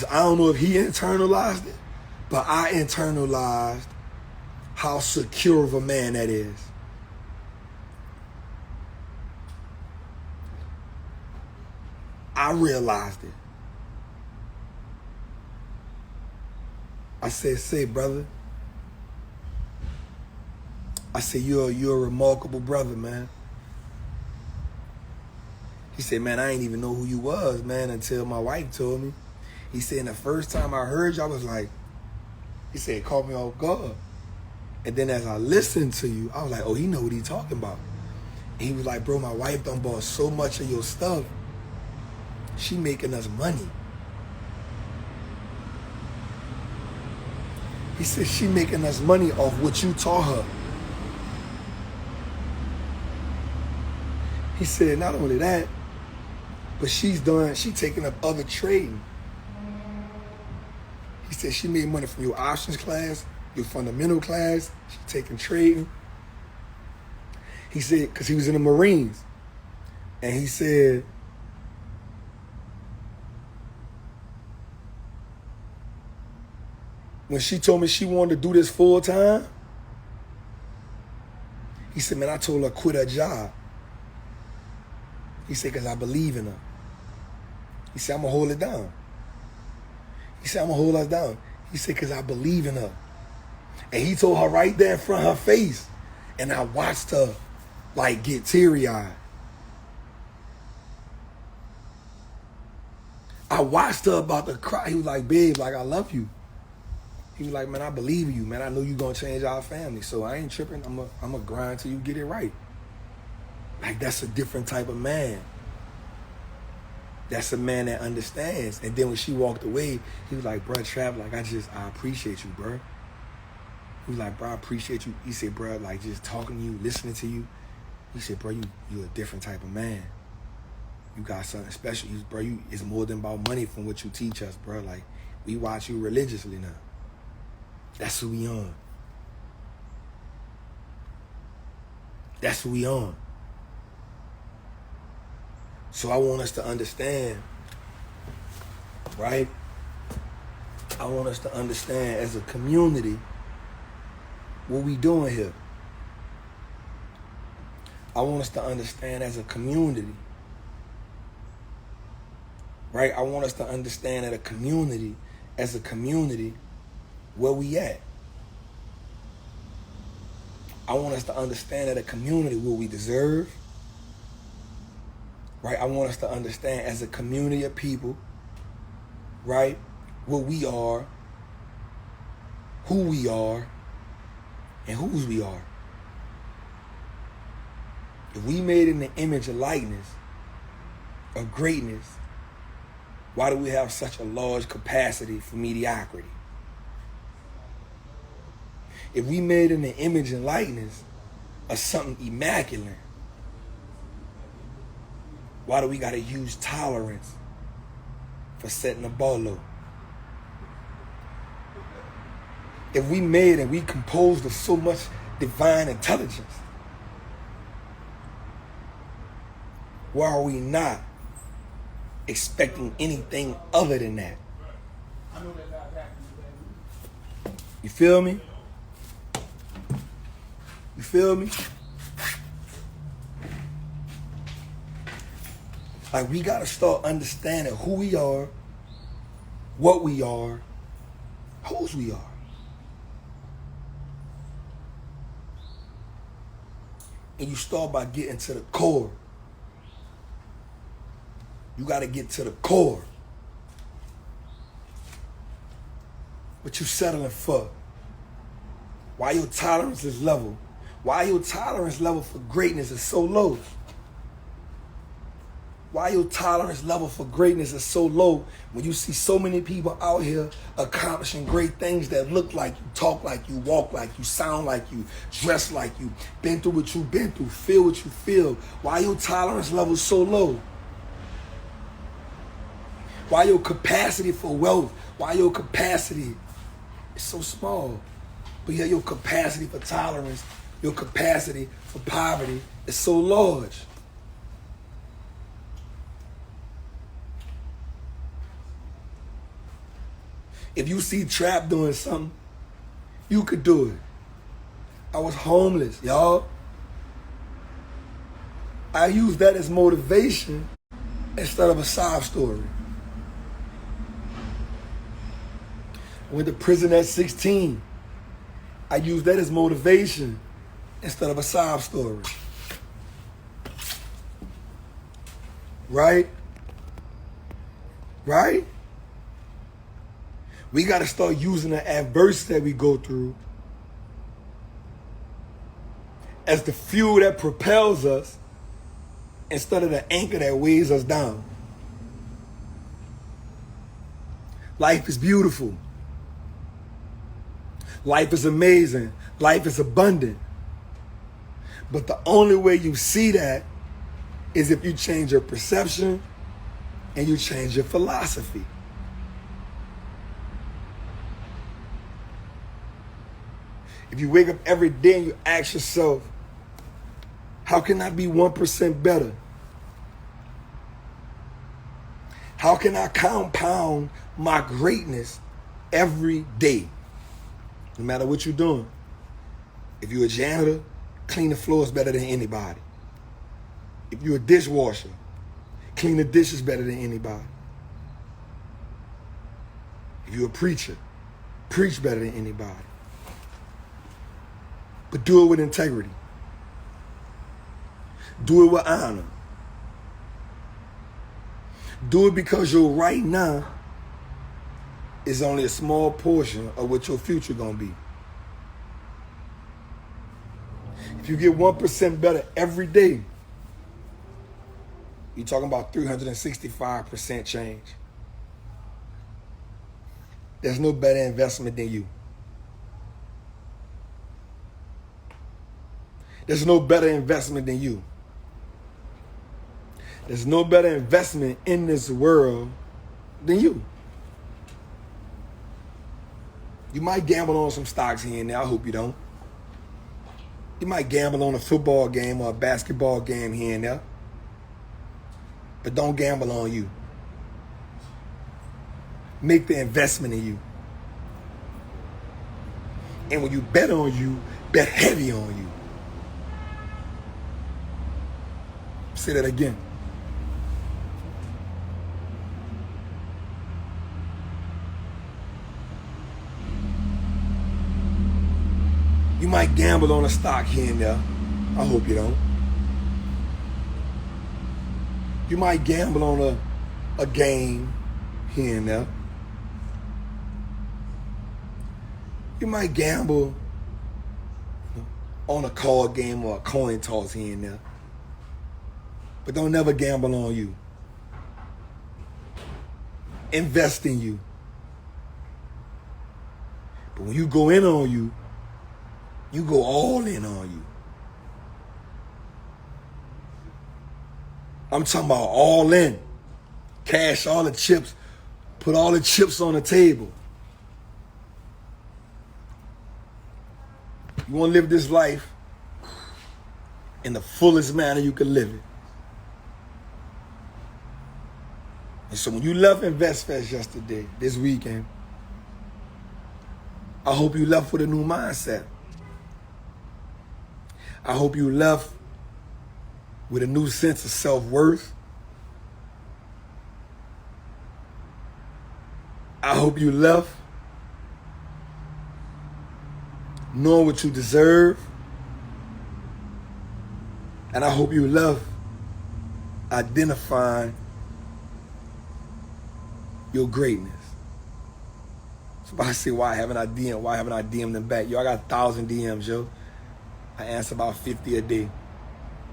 Because I don't know if he internalized it, but I internalized how secure of a man that is. I realized it. I said, say, brother. I said, you're a remarkable brother, man. He said, man, I ain't even know who you was, man, until my wife told me. He said, and the first time I heard you, I was like, he said, it caught me off guard. And then as I listened to you, I was like, oh, he know what he talking about. And he was like, bro, my wife done bought so much of your stuff. She making us money. He said, she making us money off what you taught her. He said, not only that, but she taking up other trading. He said she made money from your options class, your fundamental class. She taking trading. He said, because he was in the Marines. And he said, when she told me she wanted to do this full time, he said, man, I told her to quit her job. He said, because I believe in her. He said, I'm going to hold it down. He said, I'm going to hold us down. He said, because I believe in her. And he told her right there in front of her face. And I watched her, like, get teary-eyed. I watched her about to cry. He was like, babe, like, I love you. He was like, man, I believe in you, man. I know you're going to change our family. So I ain't tripping. I'm going to grind till you get it right. Like, that's a different type of man. That's a man that understands. And then when she walked away, he was like, bro, Trav, like, I appreciate you, bro. He was like, bro, I appreciate you. He said, bro, like, just talking to you, listening to you. He said, bro, you a different type of man. You got something special. Bro, it's more than about money from what you teach us, bro. Like, we watch you religiously now. That's who we on. That's who we on. So I want us to understand, right? I want us to understand as a community what we doing here. I want us to understand as a community, right? I want us to understand as a community, where we at. I want us to understand as a community what we deserve. Right? I want us to understand as a community of people, right, what we are, who we are, and whose we are. If we made in the image of likeness, of greatness, why do we have such a large capacity for mediocrity? If we made in the image and likeness of something immaculate, why do we got to use tolerance for setting the bar low? If we made and we composed of so much divine intelligence, why are we not expecting anything other than that? You feel me? You feel me? Like, we got to start understanding who we are, what we are, whose we are. And you start by getting to the core. You got to get to the core. What you settling for? Why your tolerance is level? Why your tolerance level for greatness is so low? Why your tolerance level for greatness is so low when you see so many people out here accomplishing great things that look like you, talk like you, walk like you, sound like you, dress like you, been through what you've been through, feel what you feel. Why your tolerance level so low? Why your capacity for wealth, why your capacity is so small? But yet your capacity for tolerance, your capacity for poverty is so large. If you see Trap doing something, you could do it. I was homeless, y'all. I use that as motivation instead of a sob story. I went to prison at 16. I use that as motivation instead of a sob story. Right? Right? We got to start using the adversity that we go through as the fuel that propels us instead of the anchor that weighs us down. Life is beautiful. Life is amazing. Life is abundant. But the only way you see that is if you change your perception and you change your philosophy. If you wake up every day and you ask yourself, how can I be 1% better? How can I compound my greatness every day? No matter what you're doing. If you're a janitor, clean the floors better than anybody. If you're a dishwasher, clean the dishes better than anybody. If you're a preacher, preach better than anybody. But do it with integrity. Do it with honor. Do it because your right now is only a small portion of what your future gonna be. If you get 1% better every day, you're talking about 365% change. There's no better investment than you. There's no better investment than you. There's no better investment in this world than you. You might gamble on some stocks here and there. I hope you don't. You might gamble on a football game or a basketball game here and there. But don't gamble on you. Make the investment in you. And when you bet on you, bet heavy on you. Say that again. You might gamble on a stock here and there. I hope you don't. You might gamble on a game here and there. You might gamble on a card game or a coin toss here and there. But don't never gamble on you. Invest in you. But when you go in on you, you go all in on you. I'm talking about all in. Cash all the chips. Put all the chips on the table. You want to live this life in the fullest manner you can live it. And so when you left InvestFest yesterday, this weekend, I hope you left with a new mindset. I hope you left with a new sense of self-worth. I hope you left knowing what you deserve. And I hope you left identifying your greatness. Somebody say, why haven't I DM'd them back? Yo, I got 1,000 DMs, yo. I answer about 50 a day.